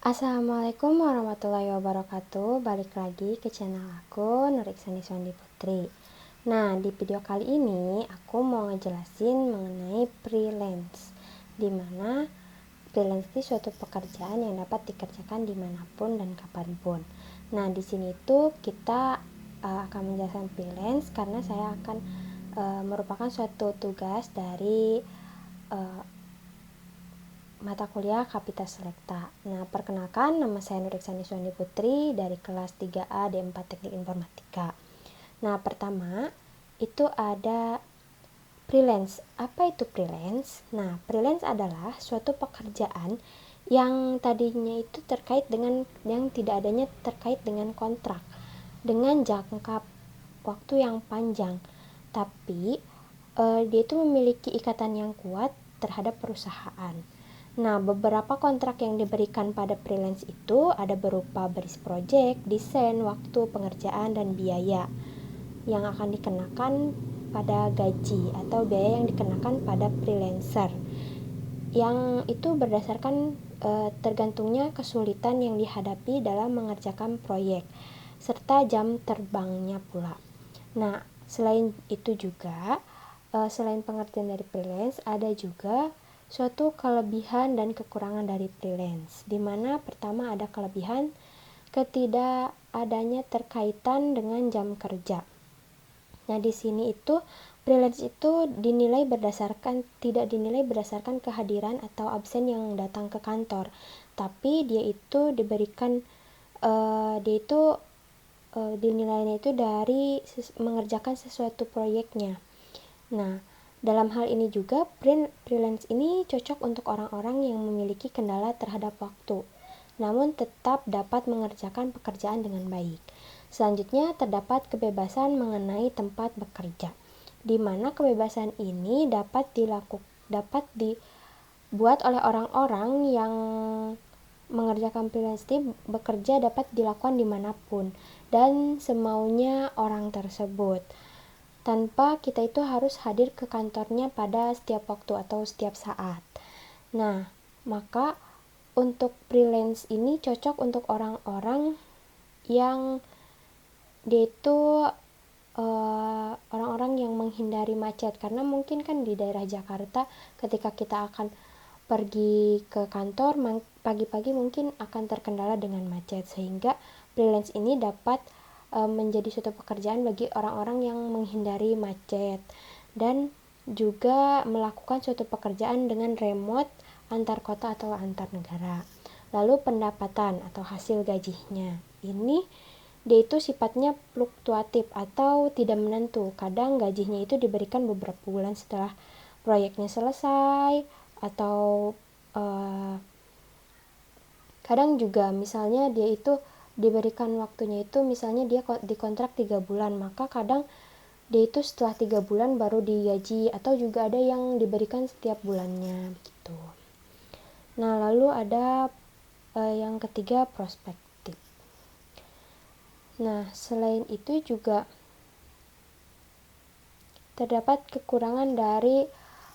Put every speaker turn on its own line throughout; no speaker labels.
Assalamualaikum warahmatullahi wabarakatuh. Balik lagi ke channel aku, Nur Iksani Sondi Putri. Nah, di video kali ini aku mau ngejelasin mengenai freelance, dimana freelance itu suatu pekerjaan yang dapat dikerjakan dimanapun dan kapanpun. Nah, di sini tuh kita akan menjelaskan freelance karena saya akan merupakan suatu tugas dari mata kuliah Kapita Selekta. Nah, perkenalkan, nama saya Nur Iksani Sondi Putri dari kelas 3A D4 Teknik Informatika. Nah, pertama itu ada freelance. Apa itu freelance? Nah, freelance adalah suatu pekerjaan yang tadinya itu terkait dengan yang tidak adanya terkait dengan kontrak dengan jangka waktu yang panjang, tapi dia itu memiliki ikatan yang kuat terhadap perusahaan. Nah, beberapa kontrak yang diberikan pada freelance itu ada berupa baris proyek, desain, waktu, pengerjaan, dan biaya yang akan dikenakan pada gaji atau biaya yang dikenakan pada freelancer. Yang itu berdasarkan tergantungnya kesulitan yang dihadapi dalam mengerjakan proyek serta jam terbangnya pula. Nah, selain itu juga selain pengertian dari freelance, ada juga suatu kelebihan dan kekurangan dari freelance, di mana pertama ada kelebihan ketidak adanya terkaitan dengan jam kerja. Nah, di sini itu freelance itu tidak dinilai berdasarkan kehadiran atau absen yang datang ke kantor, tapi dia itu diberikan dinilainya itu dari mengerjakan sesuatu proyeknya. Nah, dalam hal ini juga freelance ini cocok untuk orang-orang yang memiliki kendala terhadap waktu, namun tetap dapat mengerjakan pekerjaan dengan baik. Selanjutnya terdapat kebebasan mengenai tempat bekerja, di mana kebebasan ini dapat dibuat oleh orang-orang yang mengerjakan freelance ini bekerja dapat dilakukan dimanapun dan semaunya orang tersebut, tanpa kita itu harus hadir ke kantornya pada setiap waktu atau setiap saat. Nah, maka untuk freelance ini cocok untuk orang-orang yang dia itu orang-orang yang menghindari macet, karena mungkin kan di daerah Jakarta ketika kita akan pergi ke kantor pagi-pagi mungkin akan terkendala dengan macet, sehingga freelance ini dapat menjadi suatu pekerjaan bagi orang-orang yang menghindari macet dan juga melakukan suatu pekerjaan dengan remote antar kota atau antar negara. Lalu pendapatan atau hasil gajinya ini dia itu sifatnya fluktuatif atau tidak menentu. Kadang gajinya itu diberikan beberapa bulan setelah proyeknya selesai, atau kadang juga misalnya dia itu diberikan waktunya itu misalnya dia dikontrak 3 bulan, maka kadang dia itu setelah 3 bulan baru digaji, atau juga ada yang diberikan setiap bulannya gitu. Nah, lalu ada yang ketiga, prospektif. Nah, selain itu juga terdapat kekurangan dari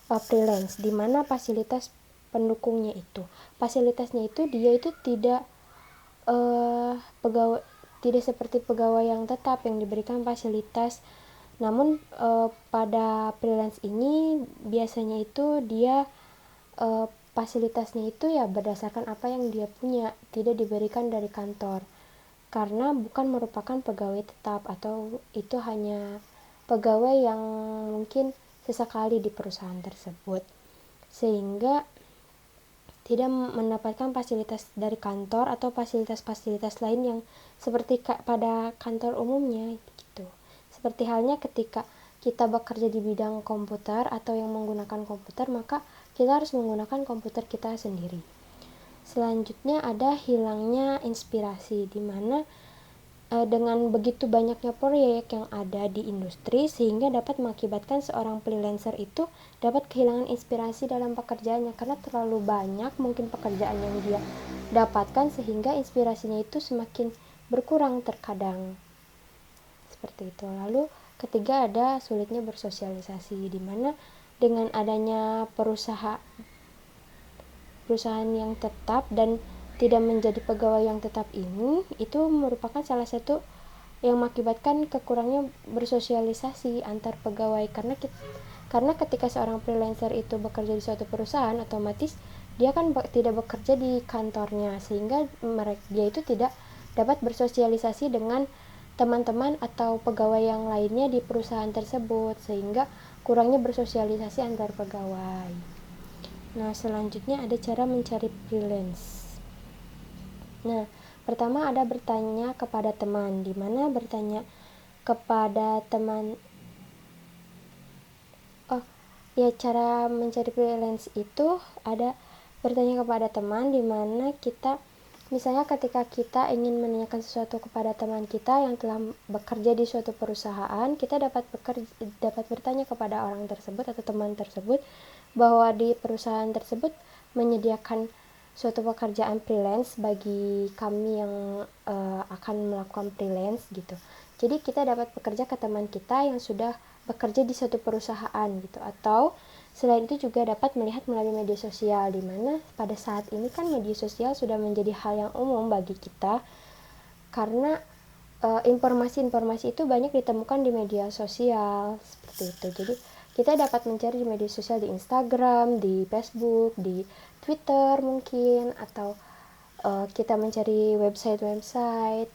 freelance, di mana fasilitas pendukungnya itu, fasilitasnya itu dia itu tidak tidak seperti pegawai yang tetap yang diberikan fasilitas. Namun pada freelance ini biasanya itu dia fasilitasnya itu ya berdasarkan apa yang dia punya, tidak diberikan dari kantor, karena bukan merupakan pegawai tetap, atau itu hanya pegawai yang mungkin sesekali di perusahaan tersebut, sehingga tidak mendapatkan fasilitas dari kantor atau fasilitas-fasilitas lain yang seperti pada kantor umumnya gitu. Seperti halnya ketika kita bekerja di bidang komputer atau yang menggunakan komputer, maka kita harus menggunakan komputer kita sendiri. Selanjutnya ada hilangnya inspirasi, di mana dengan begitu banyaknya proyek yang ada di industri, sehingga dapat mengakibatkan seorang freelancer itu dapat kehilangan inspirasi dalam pekerjaannya, karena terlalu banyak mungkin pekerjaan yang dia dapatkan, sehingga inspirasinya itu semakin berkurang terkadang seperti itu. Lalu ketiga ada sulitnya bersosialisasi, di mana dengan adanya perusahaan yang tetap dan tidak menjadi pegawai yang tetap ini itu merupakan salah satu yang mengakibatkan kekurangnya bersosialisasi antar pegawai, karena ketika seorang freelancer itu bekerja di suatu perusahaan, otomatis dia kan tidak bekerja di kantornya, sehingga dia itu tidak dapat bersosialisasi dengan teman-teman atau pegawai yang lainnya di perusahaan tersebut, sehingga kurangnya bersosialisasi antar pegawai. Nah, selanjutnya ada cara mencari freelance. Nah, pertama ada bertanya kepada teman. Di mana bertanya kepada teman? Cara mencari freelance itu ada bertanya kepada teman, di mana kita misalnya ketika kita ingin menanyakan sesuatu kepada teman kita yang telah bekerja di suatu perusahaan, kita dapat bertanya kepada orang tersebut atau teman tersebut bahwa di perusahaan tersebut menyediakan suatu pekerjaan freelance bagi kami yang akan melakukan freelance gitu. Jadi kita dapat bekerja ke teman kita yang sudah bekerja di suatu perusahaan gitu. Atau selain itu juga dapat melihat melalui media sosial, di mana pada saat ini kan media sosial sudah menjadi hal yang umum bagi kita, karena informasi-informasi itu banyak ditemukan di media sosial seperti itu. Jadi kita dapat mencari di media sosial, di Instagram, di Facebook, di Twitter mungkin, atau kita mencari website.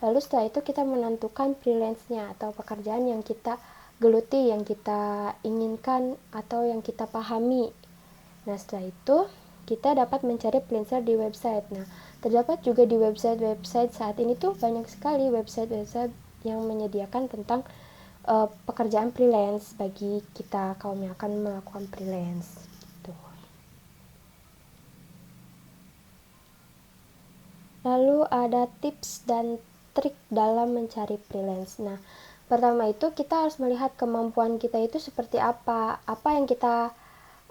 Lalu setelah itu kita menentukan freelance-nya atau pekerjaan yang kita geluti, yang kita inginkan atau yang kita pahami. Nah, setelah itu kita dapat mencari freelancer di website. Nah, terdapat juga di website saat ini tuh banyak sekali website yang menyediakan tentang pekerjaan freelance bagi kita kaum yang akan melakukan freelance gitu. Lalu ada tips dan trik dalam mencari freelance. Nah, pertama itu kita harus melihat kemampuan kita itu seperti apa yang kita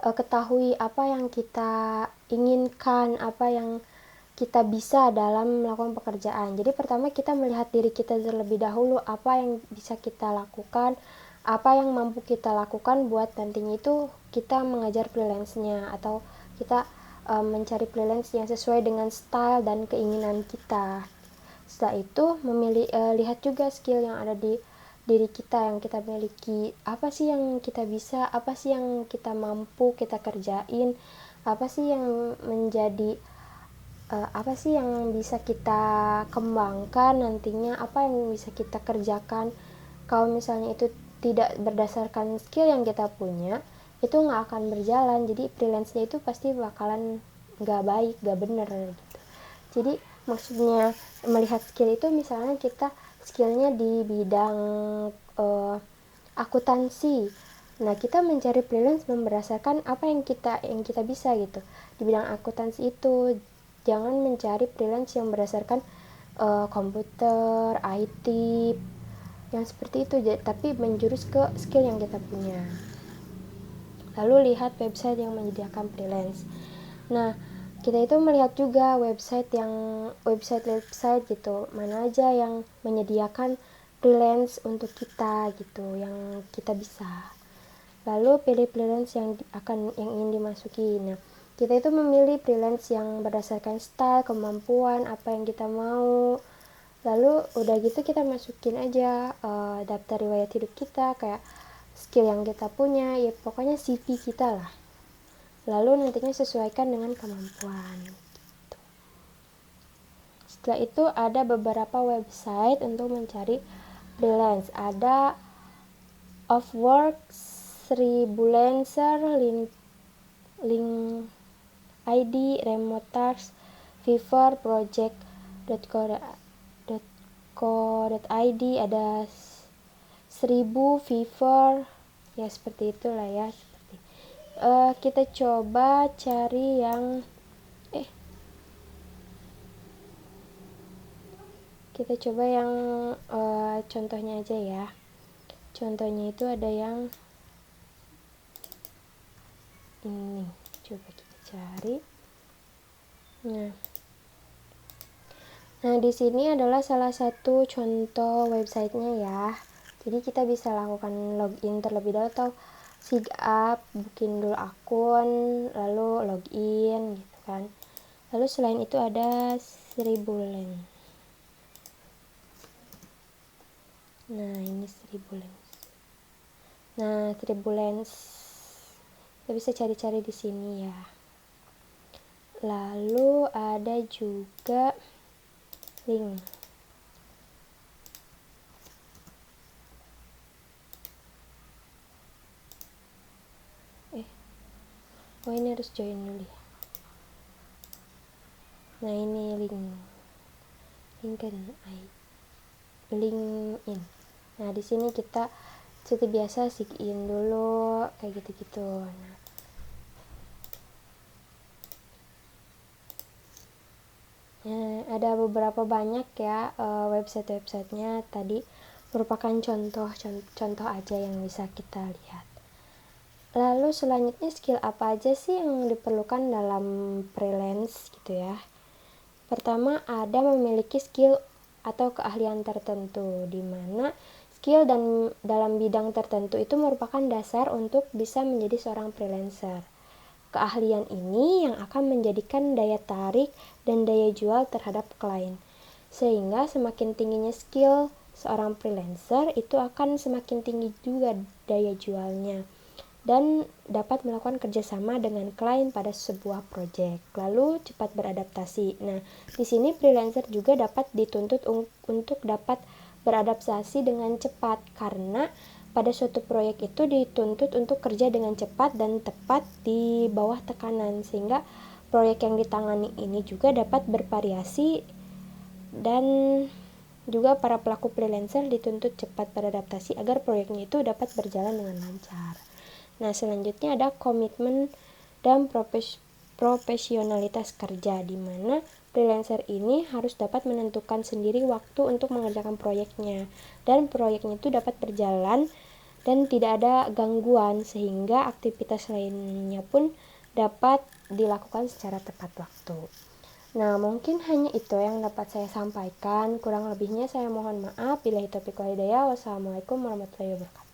ketahui, apa yang kita inginkan, apa yang kita bisa dalam melakukan pekerjaan. Jadi pertama kita melihat diri kita terlebih dahulu, apa yang bisa kita lakukan, apa yang mampu kita lakukan buat nantinya itu kita mengajar freelance-nya, atau kita mencari freelance yang sesuai dengan style dan keinginan kita. Setelah itu lihat juga skill yang ada di diri kita yang kita miliki, apa sih yang kita bisa, apa sih yang kita mampu kita kerjain, apa sih yang menjadi apa sih yang bisa kita kembangkan nantinya, apa yang bisa kita kerjakan. Kalau misalnya itu tidak berdasarkan skill yang kita punya, itu nggak akan berjalan, jadi freelance-nya itu pasti bakalan nggak baik, nggak bener gitu. Jadi maksudnya melihat skill itu, misalnya kita skillnya di bidang akuntansi, nah kita mencari freelance berdasarkan apa yang kita bisa gitu di bidang akuntansi itu. Jangan mencari freelance yang berdasarkan komputer, IT, yang seperti itu, tapi menjurus ke skill yang kita punya. Lalu lihat website yang menyediakan freelance. Nah, kita itu melihat juga website gitu, mana aja yang menyediakan freelance untuk kita gitu, yang kita bisa. Lalu pilih freelance yang ingin dimasuki. Nah, kita itu memilih freelance yang berdasarkan style, kemampuan, apa yang kita mau. Lalu udah gitu kita masukin aja daftar riwayat hidup kita, kayak skill yang kita punya, ya pokoknya CV kita lah. Lalu nantinya sesuaikan dengan kemampuan gitu. Setelah itu ada beberapa website untuk mencari freelance. Ada Upwork, Freelancer, Link ID, Remote Task, Fiverr, Project.co.id, ada 1000, Fiverr, ya seperti itulah ya. Kita coba cari yang contohnya aja ya. Contohnya itu ada yang ini, coba kita cari. Nah, di sini adalah salah satu contoh websitenya ya. Jadi kita bisa lakukan login terlebih dahulu atau sign up, bikin dulu akun, lalu login gitu kan. Lalu selain itu ada Sribulan. Nah, ini Sribulan. Nah, Sribulan kita bisa cari-cari di sini ya. Lalu ada juga link. Oh, ini harus join dulu ya. Nah, ini LinkedIn. Nah, di sini kita seperti biasa sign dulu kayak gitu-gitu. Nah, ada beberapa banyak ya website-websitenya, tadi merupakan contoh aja yang bisa kita lihat. Lalu selanjutnya skill apa aja sih yang diperlukan dalam freelance gitu ya. Pertama, ada memiliki skill atau keahlian tertentu, di mana skill dan dalam bidang tertentu itu merupakan dasar untuk bisa menjadi seorang freelancer. Keahlian ini yang akan menjadikan daya tarik dan daya jual terhadap klien. Sehingga semakin tingginya skill seorang freelancer, itu akan semakin tinggi juga daya jualnya dan dapat melakukan kerjasama dengan klien pada sebuah proyek. Lalu cepat beradaptasi. Nah, di sini freelancer juga dapat dituntut untuk dapat beradaptasi dengan cepat, karena pada suatu proyek itu dituntut untuk kerja dengan cepat dan tepat di bawah tekanan, sehingga proyek yang ditangani ini juga dapat bervariasi, dan juga para pelaku freelancer dituntut cepat beradaptasi agar proyeknya itu dapat berjalan dengan lancar. Nah, selanjutnya ada komitmen dan profesionalitas kerja, di mana freelancer ini harus dapat menentukan sendiri waktu untuk mengerjakan proyeknya, dan proyeknya itu dapat berjalan dan tidak ada gangguan, sehingga aktivitas lainnya pun dapat dilakukan secara tepat waktu. Nah, mungkin hanya itu yang dapat saya sampaikan. Kurang lebihnya saya mohon maaf. Billahi taufiq wal hidayah. Wassalamualaikum warahmatullahi wabarakatuh.